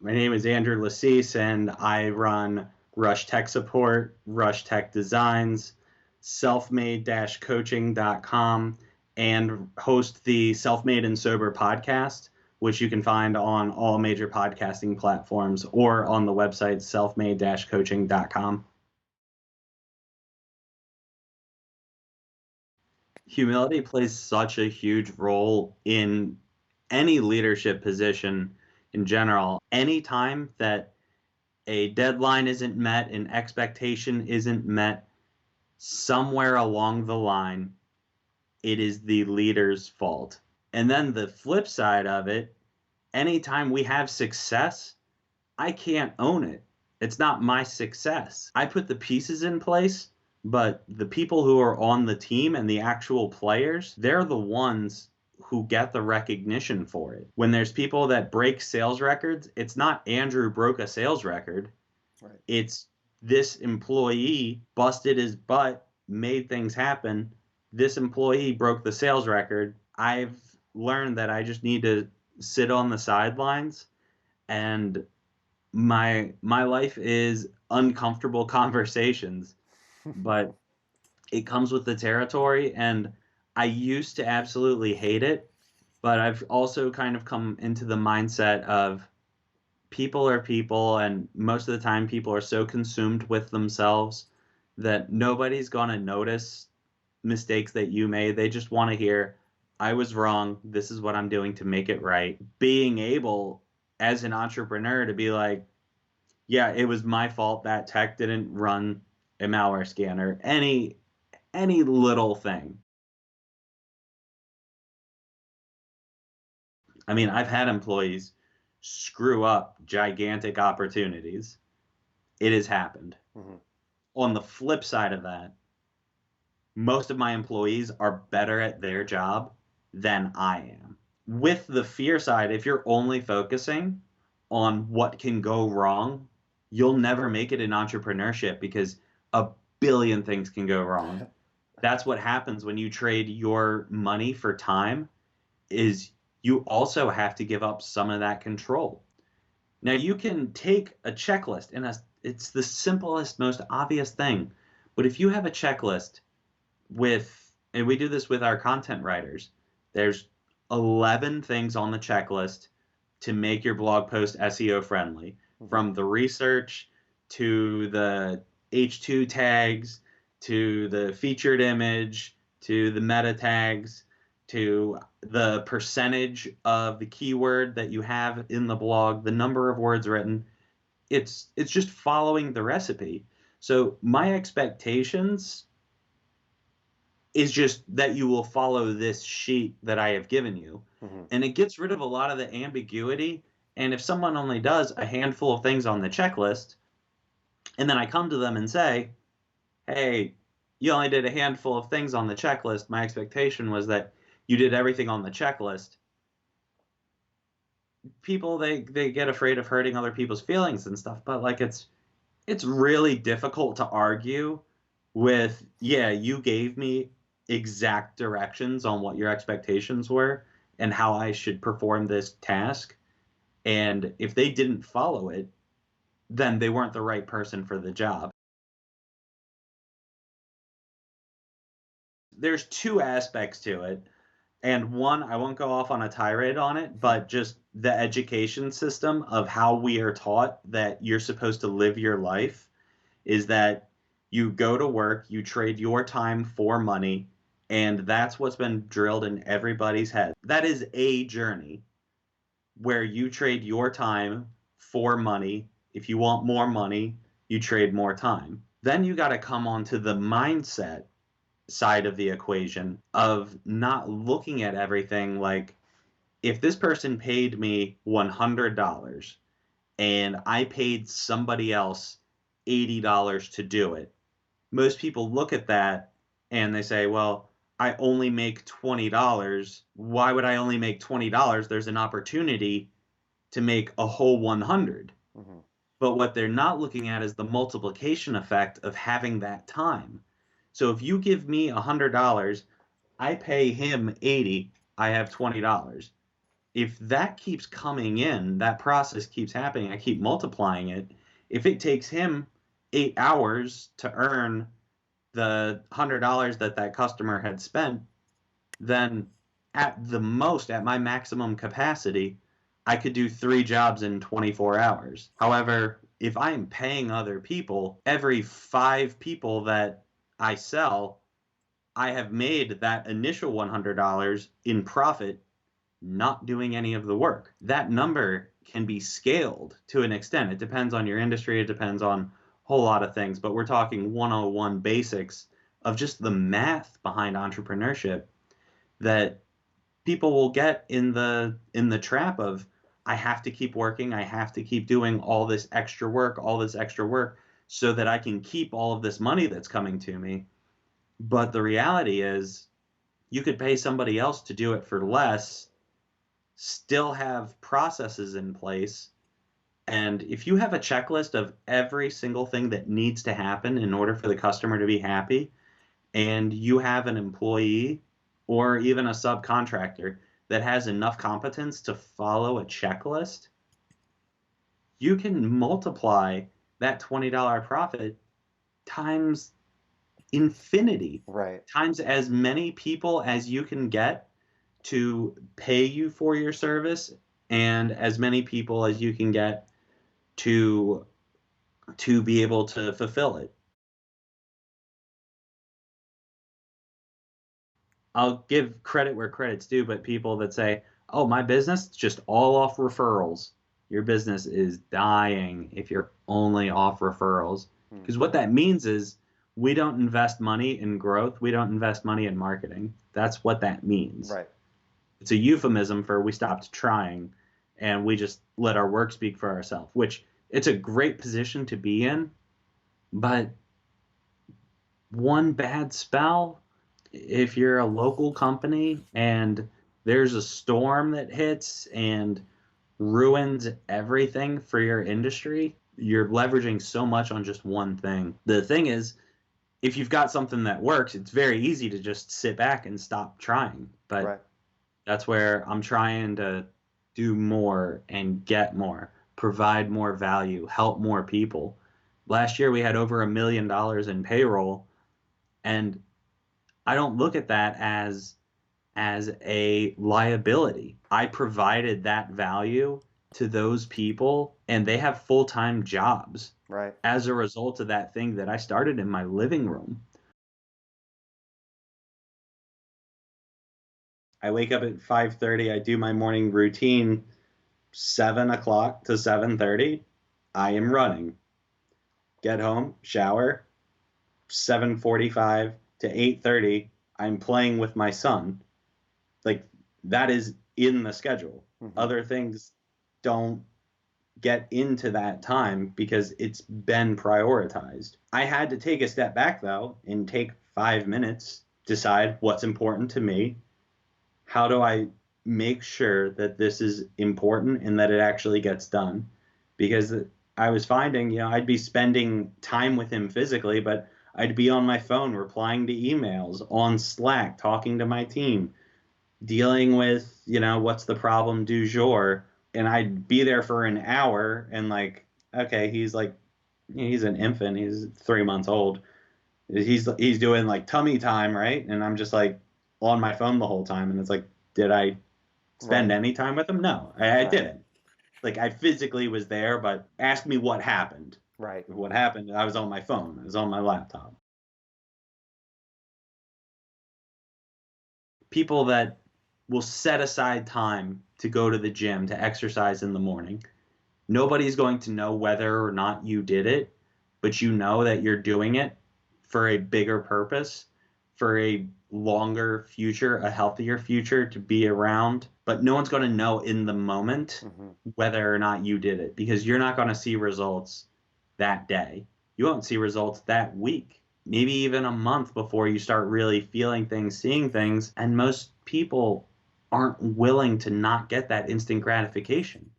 My name is Andrew Lassise, and I run Rush Tech Support, Rush Tech Designs, selfmade-coaching.com, and host the Self-Made and Sober podcast, which you can find on all major podcasting platforms or on the website selfmade-coaching.com. Humility plays such a huge role in any leadership position in general. Anytime that a deadline isn't met, an expectation isn't met, somewhere along the line, it is the leader's fault. And then the flip side of it, anytime we have success, I can't own it. It's not my success. I put the pieces in place, but the people who are on the team and the actual players, they're the ones who get the recognition for it. When there's people that break sales records, it's not Andrew broke a sales record. Right. It's this employee busted his butt, made things happen. This employee broke the sales record. I've learned that I just need to sit on the sidelines, and my life is uncomfortable conversations, but it comes with the territory, and I used to absolutely hate it, but I've also kind of come into the mindset of people are people, and most of the time people are so consumed with themselves that nobody's going to notice mistakes that you made. They just want to hear, I was wrong, this is what I'm doing to make it right. Being able as an entrepreneur to be like, yeah, it was my fault that tech didn't run a malware scanner, any little thing. I mean, I've had employees screw up gigantic opportunities. It has happened. Mm-hmm. On the flip side of that, most of my employees are better at their job than I am. With the fear side, if you're only focusing on what can go wrong, you'll never make it in entrepreneurship because a billion things can go wrong. That's what happens when you trade your money for time, is you also have to give up some of that control. Now, you can take a checklist, and it's the simplest, most obvious thing. But if you have a checklist with, and we do this with our content writers, there's 11 things on the checklist to make your blog post SEO friendly, from the research to the H2 tags to the featured image to the meta tags to the percentage of the keyword that you have in the blog, the number of words written. It's just following the recipe. So my expectations is just that you will follow this sheet that I have given you. Mm-hmm. And it gets rid of a lot of the ambiguity. And if someone only does a handful of things on the checklist, and then I come to them and say, hey, you only did a handful of things on the checklist, my expectation was that you did everything on the checklist. People, they get afraid of hurting other people's feelings and stuff, but like it's really difficult to argue with, yeah, you gave me exact directions on what your expectations were and how I should perform this task. And if they didn't follow it, then they weren't the right person for the job. There's two aspects to it. And one, I won't go off on a tirade on it, but just the education system of how we are taught that you're supposed to live your life is that you go to work, you trade your time for money, and that's what's been drilled in everybody's head. That is a journey where you trade your time for money. If you want more money, you trade more time. Then you got to come onto the mindset side of the equation of not looking at everything like, if this person paid me $100 and I paid somebody else $80 to do it, most people look at that and they say, well, I only make $20. Why would I only make $20? There's an opportunity to make a whole 100. Mm-hmm. But what they're not looking at is the multiplication effect of having that time. So if you give me $100, I pay him 80, I have $20. If that keeps coming in, that process keeps happening, I keep multiplying it. If it takes him 8 hours to earn the $100 that that customer had spent, then at the most, at my maximum capacity, I could do 3 jobs in 24 hours. However, if I am paying other people, every 5 people that I sell, I have made that initial $100 in profit, not doing any of the work. That number can be scaled to an extent. It depends on your industry, it depends on a whole lot of things, but we're talking 101 basics of just the math behind entrepreneurship that people will get in the trap of, I have to keep working, I have to keep doing all this extra work so that I can keep all of this money that's coming to me. But the reality is you could pay somebody else to do it for less, still have processes in place, and if you have a checklist of every single thing that needs to happen in order for the customer to be happy, and you have an employee or even a subcontractor that has enough competence to follow a checklist, you can multiply that $20 profit times infinity, Right. times as many people as you can get to pay you for your service, and as many people as you can get to be able to fulfill it. I'll give credit where credit's due, but people that say, "Oh, my business is just all off referrals." Your business is dying if you're only off referrals. Because what that means is we don't invest money in growth, we don't invest money in marketing. That's what that means. Right. It's a euphemism for we stopped trying and we just let our work speak for ourselves, which it's a great position to be in, but one bad spell, if you're a local company and there's a storm that hits and ruins everything for your industry, you're leveraging so much on just one thing. The thing is, if you've got something that works, it's very easy to just sit back and stop trying. But Right. that's where I'm trying to do more and get more, provide more value, help more people. Last year we had over $1 million in payroll, and I don't look at that as a liability. I provided that value to those people and they have full-time jobs Right. as a result of that thing that I started in my living room. I wake up at 5:30, I do my morning routine, 7 o'clock to 7:30, I am running. Get home, shower, 7:45 to 8:30, I'm playing with my son. Like, that is in the schedule. Other things don't get into that time because it's been prioritized. I had to take a step back though and take 5 minutes, decide what's important to me. How do I make sure that this is important and that it actually gets done? Because I was finding, I'd be spending time with him physically, but I'd be on my phone replying to emails, on Slack, talking to my team, dealing with, what's the problem du jour. And I'd be there for an hour and like, okay, he's an infant, he's 3 months old. He's doing like tummy time, right? And I'm just like on my phone the whole time. And it's like, did I spend Right. any time with him? No, I didn't. Like, I physically was there, but ask me what happened. Right. What happened? I was on my phone. I was on my laptop. People that will set aside time to go to the gym to exercise in the morning. Nobody's going to know whether or not you did it, but you know that you're doing it for a bigger purpose, for a longer future, a healthier future to be around. But no one's going to know in the moment whether or not you did it, because you're not going to see results that day. You won't see results that week, maybe even a month before you start really feeling things, seeing things. And most people aren't willing to not get that instant gratification.